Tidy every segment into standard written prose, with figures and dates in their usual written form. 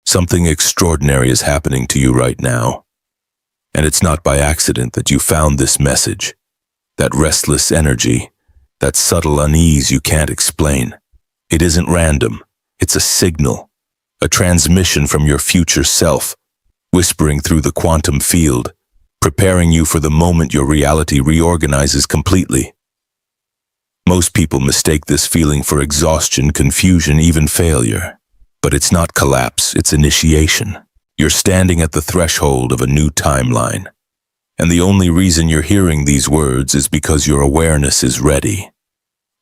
Something extraordinary is happening to you right now. And it's not by accident that you found this message. That restless energy, that subtle unease you can't explain. It isn't random. It's a signal, a transmission from your future self, whispering through the quantum field, preparing you for the moment your reality reorganizes completely. Most people mistake this feeling for exhaustion, confusion, even failure. But it's not collapse, it's initiation. You're standing at the threshold of a new timeline. And the only reason you're hearing these words is because your awareness is ready.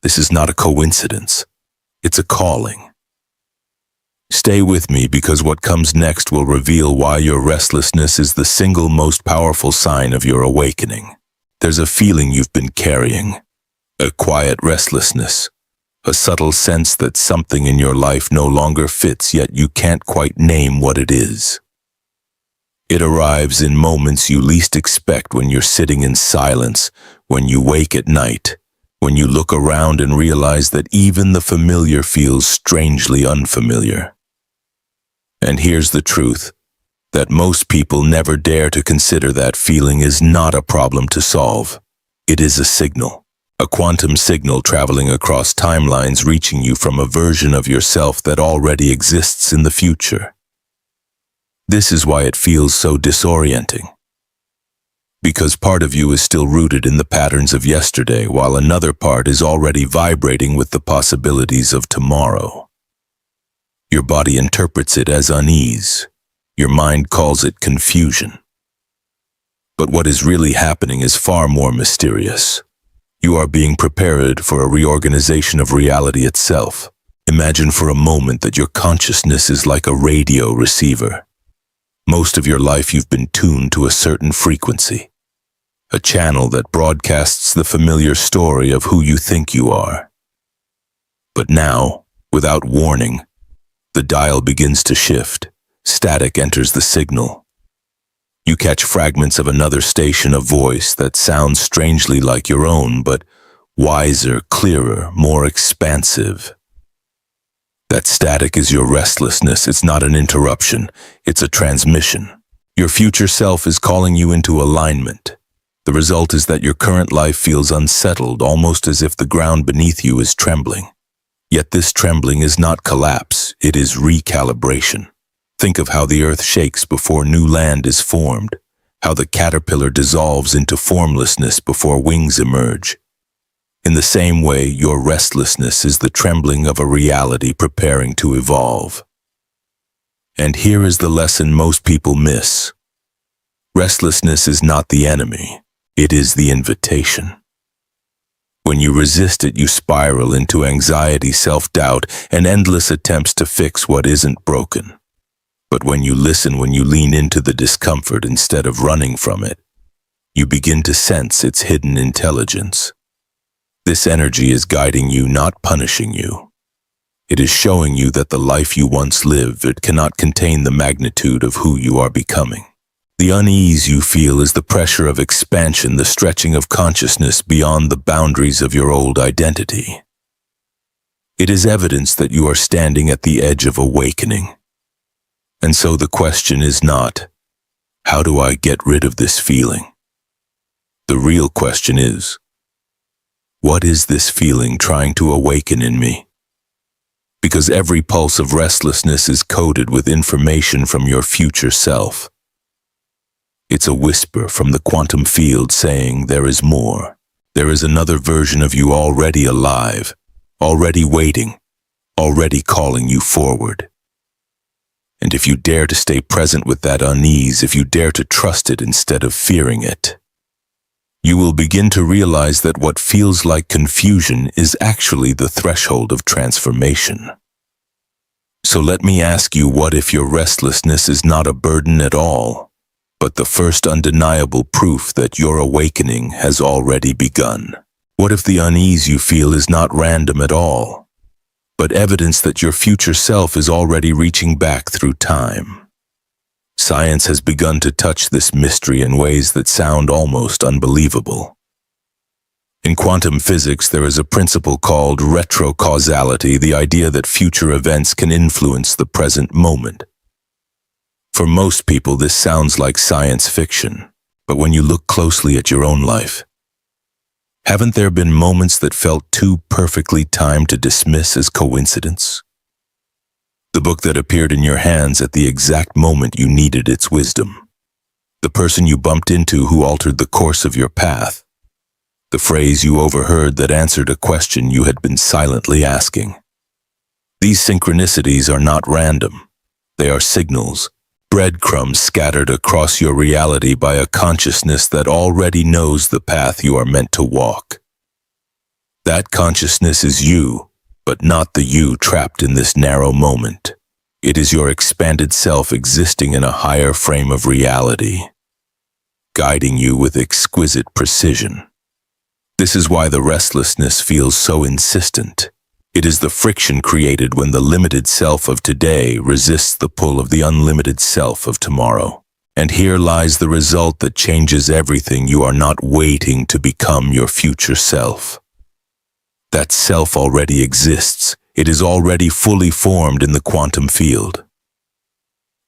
This is not a coincidence. It's a calling. Stay with me because what comes next will reveal why your restlessness is the single most powerful sign of your awakening. There's a feeling you've been carrying, a quiet restlessness, a subtle sense that something in your life no longer fits, yet you can't quite name what it is. It arrives in moments you least expect, when you're sitting in silence, when you wake at night, when you look around and realize that even the familiar feels strangely unfamiliar. And here's the truth, that most people never dare to consider that feeling is not a problem to solve. It is a signal, a quantum signal traveling across timelines, reaching you from a version of yourself that already exists in the future. This is why it feels so disorienting. Because part of you is still rooted in the patterns of yesterday, while another part is already vibrating with the possibilities of tomorrow. Your body interprets it as unease. Your mind calls it confusion. But what is really happening is far more mysterious. You are being prepared for a reorganization of reality itself. Imagine for a moment that your consciousness is like a radio receiver. Most of your life you've been tuned to a certain frequency, a channel that broadcasts the familiar story of who you think you are. But now, without warning, the dial begins to shift. Static enters the signal. You catch fragments of another station, a voice that sounds strangely like your own, but wiser, clearer, more expansive. That static is your restlessness. It's not an interruption. It's a transmission. Your future self is calling you into alignment. The result is that your current life feels unsettled, almost as if the ground beneath you is trembling. Yet this trembling is not collapse. It is recalibration. Think of how the earth shakes before new land is formed, how the caterpillar dissolves into formlessness before wings emerge. In the same way, your restlessness is the trembling of a reality preparing to evolve. And here is the lesson most people miss. Restlessness is not the enemy. It is the invitation. When you resist it, you spiral into anxiety, self-doubt, and endless attempts to fix what isn't broken. But when you listen, when you lean into the discomfort instead of running from it, you begin to sense its hidden intelligence. This energy is guiding you, not punishing you. It is showing you that the life you once lived, it cannot contain the magnitude of who you are becoming. The unease you feel is the pressure of expansion, the stretching of consciousness beyond the boundaries of your old identity. It is evidence that you are standing at the edge of awakening. And so the question is not, how do I get rid of this feeling? The real question is, what is this feeling trying to awaken in me? Because every pulse of restlessness is coded with information from your future self. It's a whisper from the quantum field saying there is more. There is another version of you already alive, already waiting, already calling you forward. And if you dare to stay present with that unease, if you dare to trust it instead of fearing it, you will begin to realize that what feels like confusion is actually the threshold of transformation. So let me ask you, what if your restlessness is not a burden at all, but the first undeniable proof that your awakening has already begun? What if the unease you feel is not random at all, but evidence that your future self is already reaching back through time? Science has begun to touch this mystery in ways that sound almost unbelievable. In quantum physics, there is a principle called retrocausality, the idea that future events can influence the present moment. For most people, this sounds like science fiction, but when you look closely at your own life, haven't there been moments that felt too perfectly timed to dismiss as coincidence? The book that appeared in your hands at the exact moment you needed its wisdom. The person you bumped into who altered the course of your path. The phrase you overheard that answered a question you had been silently asking. These synchronicities are not random. They are signals, breadcrumbs scattered across your reality by a consciousness that already knows the path you are meant to walk. That consciousness is you, but not the you trapped in this narrow moment. It is your expanded self existing in a higher frame of reality, guiding you with exquisite precision. This is why the restlessness feels so insistent. It is the friction created when the limited self of today resists the pull of the unlimited self of tomorrow. And here lies the result that changes everything. You are not waiting to become your future self. That self already exists. It is already fully formed in the quantum field.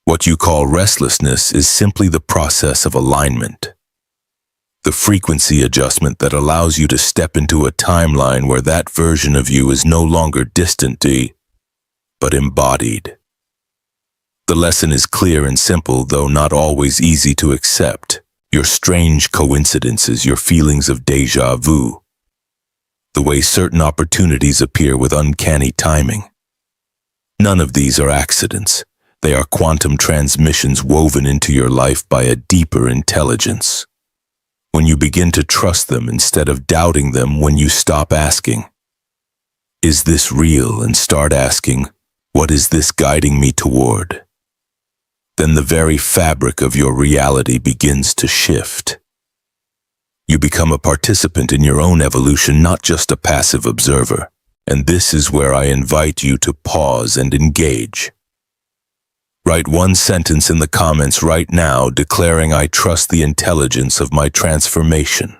What you call restlessness is simply the process of alignment. The frequency adjustment that allows you to step into a timeline where that version of you is no longer distant, but embodied. The lesson is clear and simple, though not always easy to accept. Your strange coincidences, your feelings of déjà vu, the way certain opportunities appear with uncanny timing. None of these are accidents. They are quantum transmissions woven into your life by a deeper intelligence. When you begin to trust them instead of doubting them, when you stop asking, "Is this real?" and start asking, "What is this guiding me toward?" then the very fabric of your reality begins to shift. You become a participant in your own evolution, not just a passive observer. And this is where I invite you to pause and engage. Write one sentence in the comments right now declaring, "I trust the intelligence of my transformation."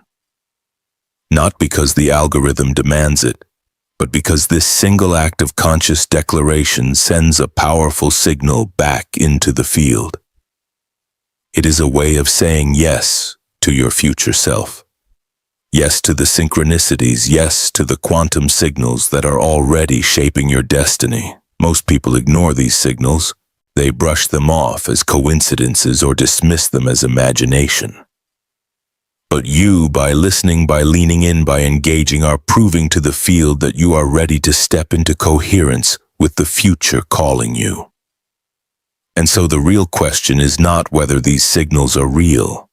Not because the algorithm demands it, but because this single act of conscious declaration sends a powerful signal back into the field. It is a way of saying yes to your future self. Yes to the synchronicities, yes to the quantum signals that are already shaping your destiny. Most people ignore these signals. They brush them off as coincidences or dismiss them as imagination. But you, by listening, by leaning in, by engaging, are proving to the field that you are ready to step into coherence with the future calling you. And so the real question is not whether these signals are real.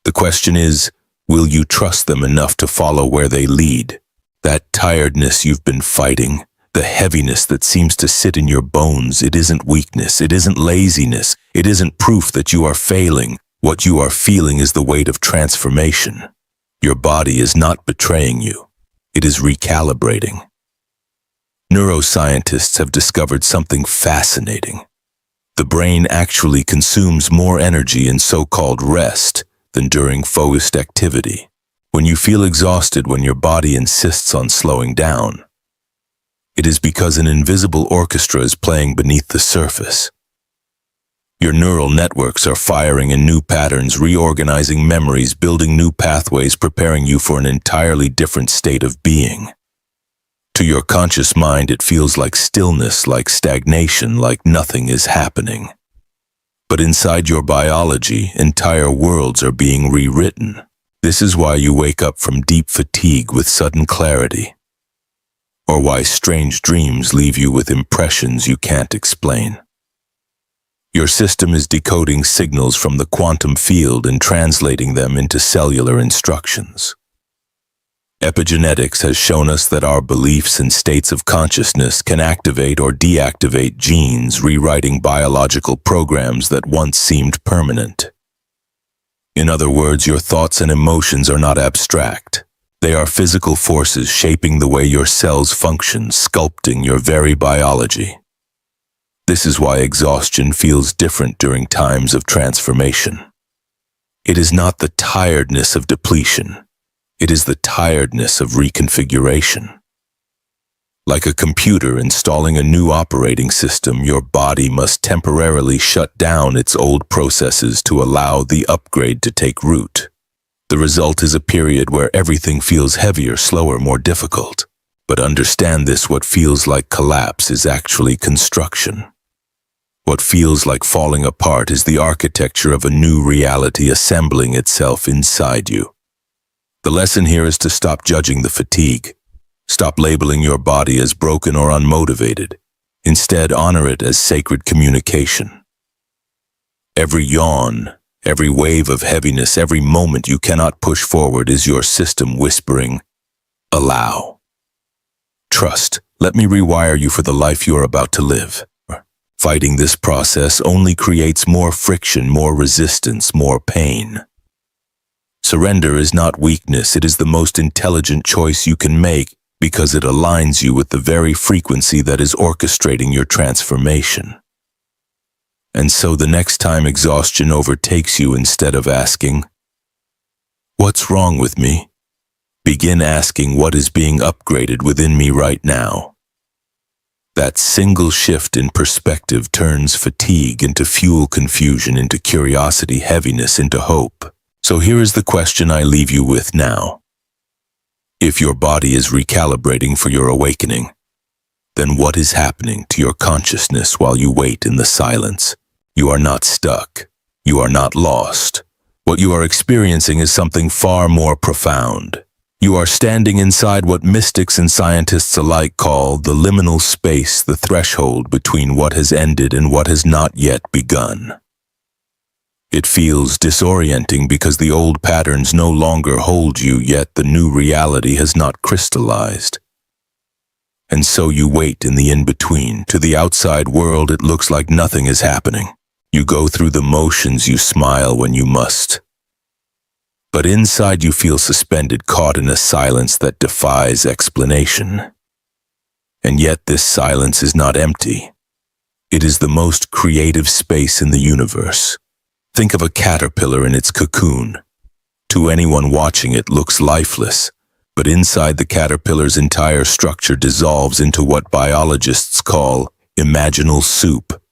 The question is, will you trust them enough to follow where they lead? That tiredness you've been fighting, the heaviness that seems to sit in your bones, it isn't weakness, it isn't laziness, it isn't proof that you are failing. What you are feeling is the weight of transformation. Your body is not betraying you. It is recalibrating. Neuroscientists have discovered something fascinating. The brain actually consumes more energy in so-called rest than during focused activity. When you feel exhausted, when your body insists on slowing down, it is because an invisible orchestra is playing beneath the surface. Your neural networks are firing in new patterns, reorganizing memories, building new pathways, preparing you for an entirely different state of being. To your conscious mind, it feels like stillness, like stagnation, like nothing is happening. But inside your biology, entire worlds are being rewritten. This is why you wake up from deep fatigue with sudden clarity, or why strange dreams leave you with impressions you can't explain. Your system is decoding signals from the quantum field and translating them into cellular instructions. Epigenetics has shown us that our beliefs and states of consciousness can activate or deactivate genes, rewriting biological programs that once seemed permanent. In other words, your thoughts and emotions are not abstract. They are physical forces shaping the way your cells function, sculpting your very biology. This is why exhaustion feels different during times of transformation. It is not the tiredness of depletion. It is the tiredness of reconfiguration. Like a computer installing a new operating system, your body must temporarily shut down its old processes to allow the upgrade to take root. The result is a period where everything feels heavier, slower, more difficult. But understand this: what feels like collapse is actually construction. What feels like falling apart is the architecture of a new reality assembling itself inside you. The lesson here is to stop judging the fatigue. Stop labeling your body as broken or unmotivated. Instead, honor it as sacred communication. Every yawn, every wave of heaviness, every moment you cannot push forward is your system whispering, "Allow. Trust. Let me rewire you for the life you're about to live." Fighting this process only creates more friction, more resistance, more pain. Surrender is not weakness, it is the most intelligent choice you can make because it aligns you with the very frequency that is orchestrating your transformation. And so the next time exhaustion overtakes you, instead of asking, "What's wrong with me?" begin asking, "What is being upgraded within me right now?" That single shift in perspective turns fatigue into fuel, confusion into curiosity, heaviness into hope. So here is the question I leave you with now. If your body is recalibrating for your awakening, then what is happening to your consciousness while you wait in the silence? You are not stuck. You are not lost. What you are experiencing is something far more profound. You are standing inside what mystics and scientists alike call the liminal space, the threshold between what has ended and what has not yet begun. It feels disorienting because the old patterns no longer hold you, yet the new reality has not crystallized. And so you wait in the in-between. To the outside world, it looks like nothing is happening. You go through the motions, you smile when you must. But inside you feel suspended, caught in a silence that defies explanation. And yet this silence is not empty. It is the most creative space in the universe. Think of a caterpillar in its cocoon. To anyone watching, it looks lifeless, but inside the caterpillar's entire structure dissolves into what biologists call imaginal soup.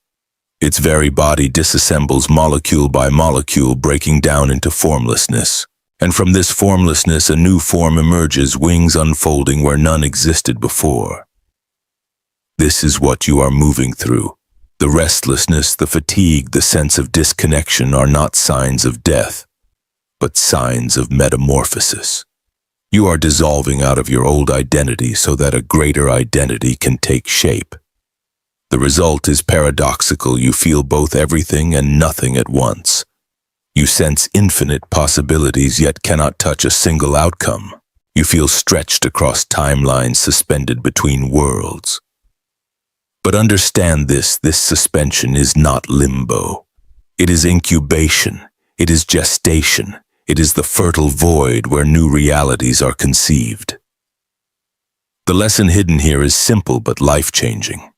Its very body disassembles molecule by molecule, breaking down into formlessness. And from this formlessness, a new form emerges, wings unfolding where none existed before. This is what you are moving through. The restlessness, the fatigue, the sense of disconnection are not signs of death, but signs of metamorphosis. You are dissolving out of your old identity so that a greater identity can take shape. The result is paradoxical. You feel both everything and nothing at once. You sense infinite possibilities, yet cannot touch a single outcome. You feel stretched across timelines, suspended between worlds. But understand this suspension is not limbo. It is incubation. It is gestation. It is the fertile void where new realities are conceived. The lesson hidden here is simple but life-changing.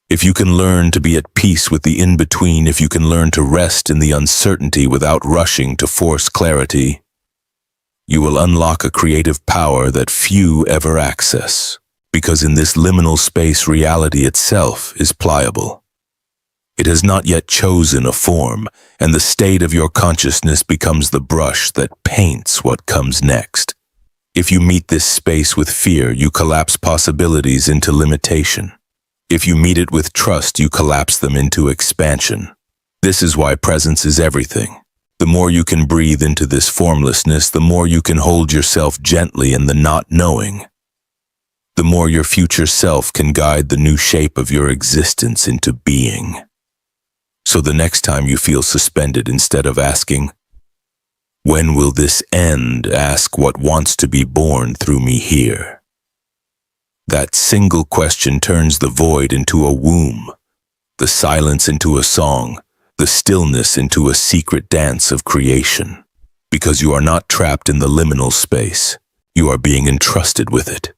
If you can learn to be at peace with the in-between, if you can learn to rest in the uncertainty without rushing to force clarity, you will unlock a creative power that few ever access. Because in this liminal space, reality itself is pliable. It has not yet chosen a form, and the state of your consciousness becomes the brush that paints what comes next. If you meet this space with fear, you collapse possibilities into limitation. If you meet it with trust, you collapse them into expansion. This is why presence is everything. The more you can breathe into this formlessness, the more you can hold yourself gently in the not knowing. The more your future self can guide the new shape of your existence into being. So the next time you feel suspended, instead of asking, "When will this end?" ask, "What wants to be born through me here?" That single question turns the void into a womb, the silence into a song, the stillness into a secret dance of creation. Because you are not trapped in the liminal space, you are being entrusted with it.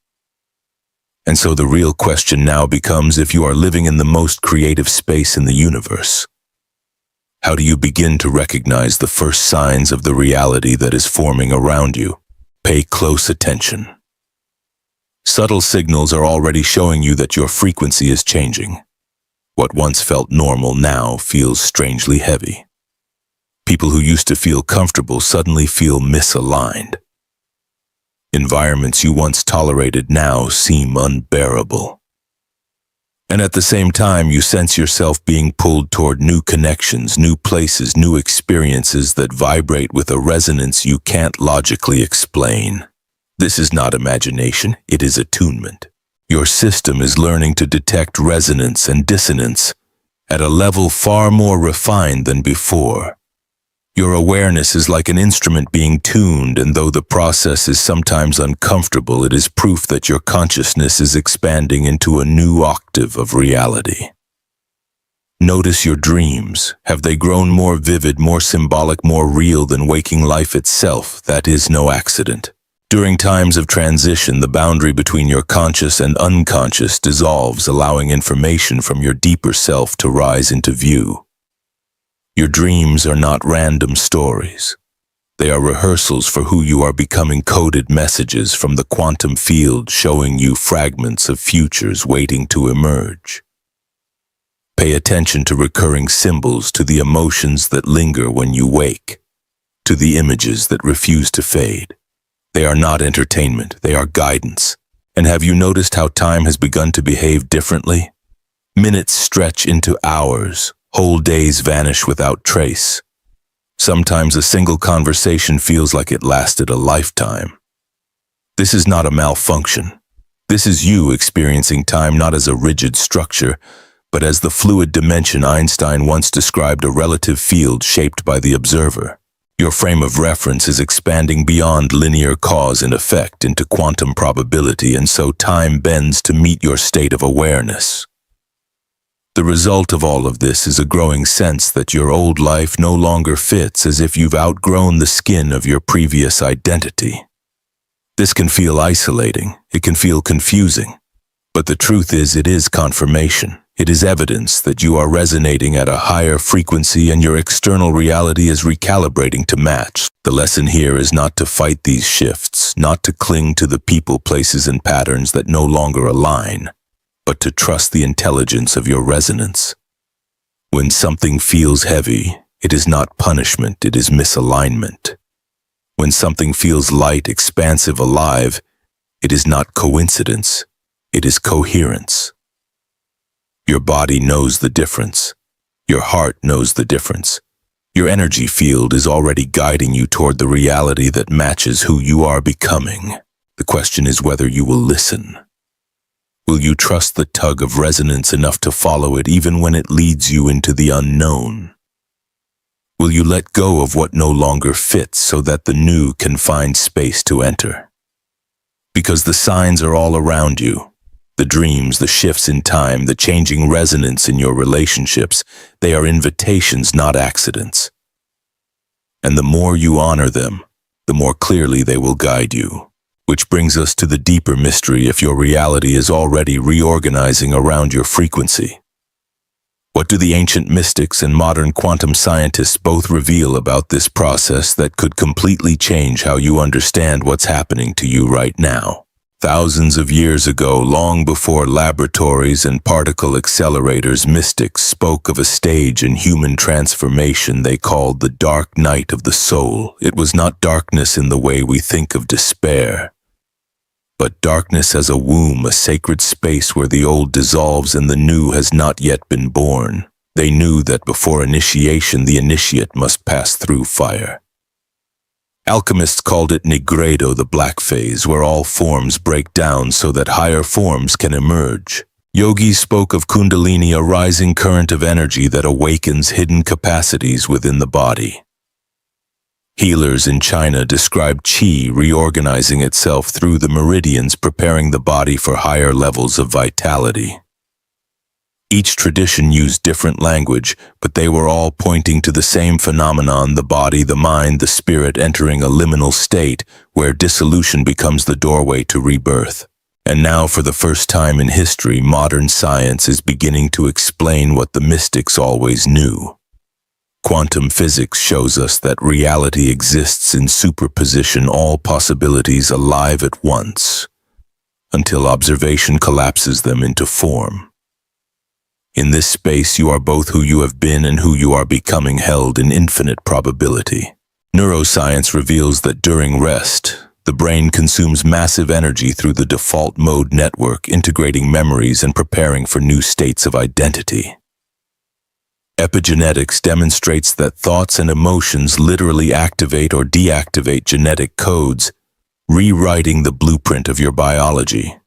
And so the real question now becomes, if you are living in the most creative space in the universe, how do you begin to recognize the first signs of the reality that is forming around you? Pay close attention. Subtle signals are already showing you that your frequency is changing. What once felt normal now feels strangely heavy. People who used to feel comfortable suddenly feel misaligned. Environments you once tolerated now seem unbearable. And at the same time, you sense yourself being pulled toward new connections, new places, new experiences that vibrate with a resonance you can't logically explain. This is not imagination, it is attunement. Your system is learning to detect resonance and dissonance at a level far more refined than before. Your awareness is like an instrument being tuned, and though the process is sometimes uncomfortable, it is proof that your consciousness is expanding into a new octave of reality. Notice your dreams. Have they grown more vivid, more symbolic, more real than waking life itself? That is no accident. During times of transition, the boundary between your conscious and unconscious dissolves, allowing information from your deeper self to rise into view. Your dreams are not random stories. They are rehearsals for who you are becoming, coded messages from the quantum field showing you fragments of futures waiting to emerge. Pay attention to recurring symbols, to the emotions that linger when you wake, to the images that refuse to fade. They are not entertainment, they are guidance. And have you noticed how time has begun to behave differently? Minutes stretch into hours. Whole days vanish without trace. Sometimes a single conversation feels like it lasted a lifetime. This is not a malfunction. This is you experiencing time not as a rigid structure, but as the fluid dimension Einstein once described, a relative field shaped by the observer. Your frame of reference is expanding beyond linear cause and effect into quantum probability, and so time bends to meet your state of awareness. The result of all of this is a growing sense that your old life no longer fits, as if you've outgrown the skin of your previous identity. This can feel isolating, it can feel confusing, but the truth is it is confirmation. It is evidence that you are resonating at a higher frequency and your external reality is recalibrating to match. The lesson here is not to fight these shifts, not to cling to the people, places, and patterns that no longer align, but to trust the intelligence of your resonance. When something feels heavy, it is not punishment, it is misalignment. When something feels light, expansive, alive, it is not coincidence, it is coherence. Your body knows the difference. Your heart knows the difference. Your energy field is already guiding you toward the reality that matches who you are becoming. The question is whether you will listen. Will you trust the tug of resonance enough to follow it even when it leads you into the unknown? Will you let go of what no longer fits so that the new can find space to enter? Because the signs are all around you. The dreams, the shifts in time, the changing resonance in your relationships, they are invitations, not accidents. And the more you honor them, the more clearly they will guide you. Which brings us to the deeper mystery: if your reality is already reorganizing around your frequency. What do the ancient mystics and modern quantum scientists both reveal about this process that could completely change how you understand what's happening to you right now? Thousands of years ago, long before laboratories and particle accelerators, mystics spoke of a stage in human transformation they called the dark night of the soul. It was not darkness in the way we think of despair, but darkness as a womb, a sacred space where the old dissolves and the new has not yet been born. They knew that before initiation, the initiate must pass through fire. Alchemists called it nigredo, the black phase, where all forms break down so that higher forms can emerge. Yogis spoke of kundalini, a rising current of energy that awakens hidden capacities within the body. Healers in China described qi reorganizing itself through the meridians, preparing the body for higher levels of vitality. Each tradition used different language, but they were all pointing to the same phenomenon: the body, the mind, the spirit entering a liminal state where dissolution becomes the doorway to rebirth. And now, for the first time in history, modern science is beginning to explain what the mystics always knew. Quantum physics shows us that reality exists in superposition, all possibilities alive at once. until observation collapses them into form. In this space, you are both who you have been and who you are becoming, held in infinite probability. Neuroscience reveals that during rest, the brain consumes massive energy through the default mode network, integrating memories and preparing for new states of identity. Epigenetics demonstrates that thoughts and emotions literally activate or deactivate genetic codes, rewriting the blueprint of your biology.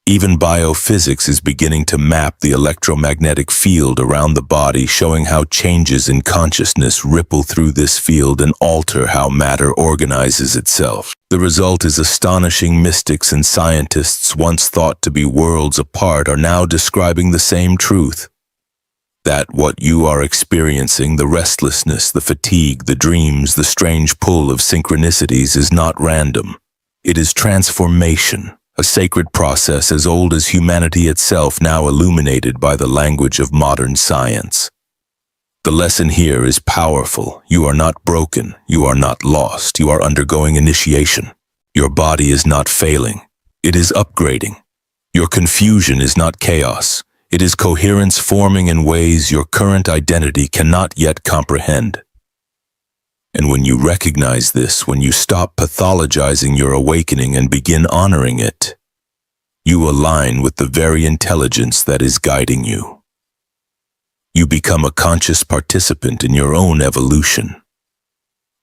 Even biophysics is beginning to map the electromagnetic field around the body, showing how changes in consciousness ripple through this field and alter how matter organizes itself. The result is astonishing. Mystics and scientists, once thought to be worlds apart, are now describing the same truth. That what you are experiencing, the restlessness, the fatigue, the dreams, the strange pull of synchronicities, is not random. It is transformation. A sacred process as old as humanity itself, now illuminated by the language of modern science. The lesson here is powerful. You are not broken. You are not lost. You are undergoing initiation. Your body is not failing. It is upgrading. Your confusion is not chaos. It is coherence forming in ways your current identity cannot yet comprehend. And when you recognize this, when you stop pathologizing your awakening and begin honoring it, you align with the very intelligence that is guiding you. You become a conscious participant in your own evolution.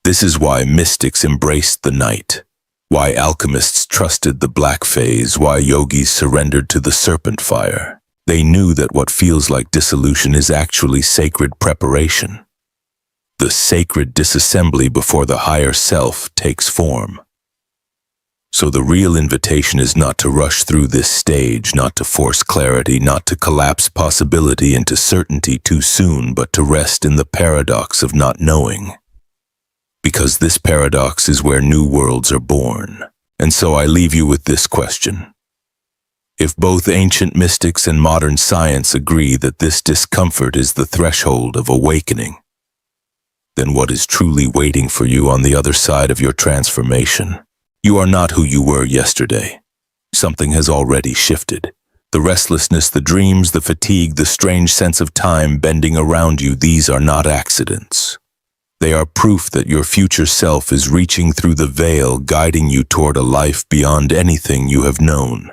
This is why mystics embraced the night, why alchemists trusted the black phase, why yogis surrendered to the serpent fire. They knew that what feels like dissolution is actually sacred preparation. The sacred disassembly before the higher self takes form. So the real invitation is not to rush through this stage, not to force clarity, not to collapse possibility into certainty too soon, but to rest in the paradox of not knowing. Because this paradox is where new worlds are born. And so I leave you with this question. If both ancient mystics and modern science agree that this discomfort is the threshold of awakening, then what is truly waiting for you on the other side of your transformation? You are not who you were yesterday. Something has already shifted. The restlessness, the dreams, the fatigue, the strange sense of time bending around you, these are not accidents. They are proof that your future self is reaching through the veil, guiding you toward a life beyond anything you have known.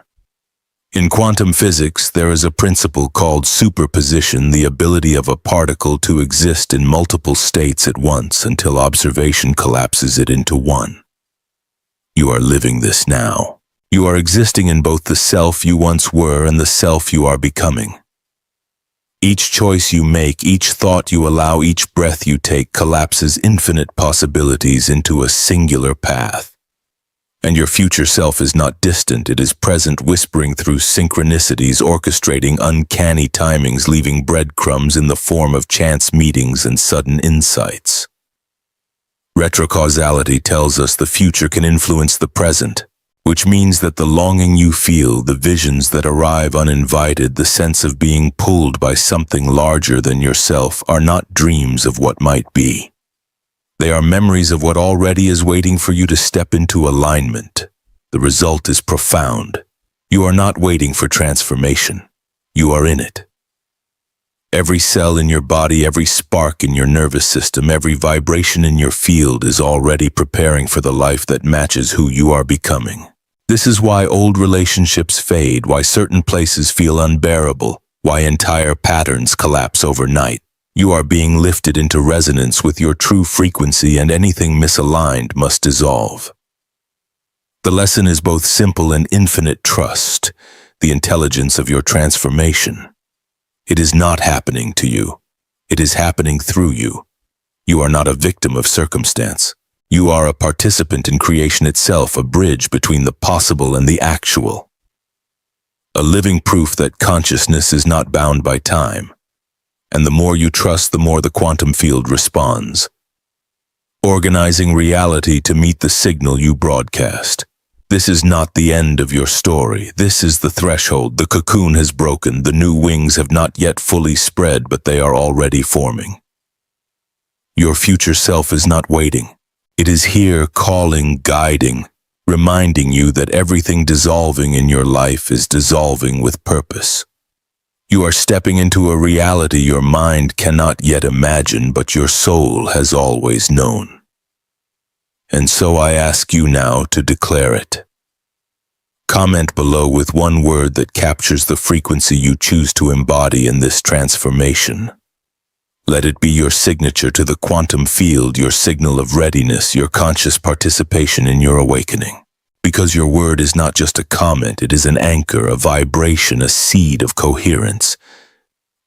In quantum physics, there is a principle called superposition, the ability of a particle to exist in multiple states at once until observation collapses it into one. You are living this now. You are existing in both the self you once were and the self you are becoming. Each choice you make, each thought you allow, each breath you take collapses infinite possibilities into a singular path. And your future self is not distant, it is present, whispering through synchronicities, orchestrating uncanny timings, leaving breadcrumbs in the form of chance meetings and sudden insights. Retrocausality tells us the future can influence the present, which means that the longing you feel, the visions that arrive uninvited, the sense of being pulled by something larger than yourself are not dreams of what might be. They are memories of what already is waiting for you to step into alignment. The result is profound. You are not waiting for transformation. You are in it. Every cell in your body, every spark in your nervous system, every vibration in your field is already preparing for the life that matches who you are becoming. This is why old relationships fade, why certain places feel unbearable, why entire patterns collapse overnight. You are being lifted into resonance with your true frequency, and anything misaligned must dissolve. The lesson is both simple and infinite. Trust the intelligence of your transformation. It is not happening to you. It is happening through you. You are not a victim of circumstance. You are a participant in creation itself, a bridge between the possible and the actual. A living proof that consciousness is not bound by time. And the more you trust, the more the quantum field responds, organizing reality to meet the signal you broadcast. This is not the end of your story. This is the threshold. The cocoon has broken. The new wings have not yet fully spread, but they are already forming. Your future self is not waiting. It is here, calling, guiding, reminding you that everything dissolving in your life is dissolving with purpose. You are stepping into a reality your mind cannot yet imagine, but your soul has always known. And so I ask you now to declare it. Comment below with one word that captures the frequency you choose to embody in this transformation. Let it be your signature to the quantum field, your signal of readiness, your conscious participation in your awakening. Because your word is not just a comment, it is an anchor, a vibration, a seed of coherence.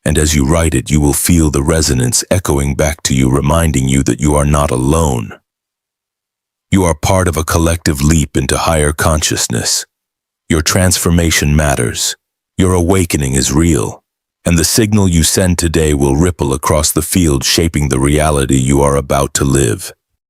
And as you write it, you will feel the resonance echoing back to you, reminding you that you are not alone. You are part of a collective leap into higher consciousness. Your transformation matters. Your awakening is real. And the signal you send today will ripple across the field, shaping the reality you are about to live.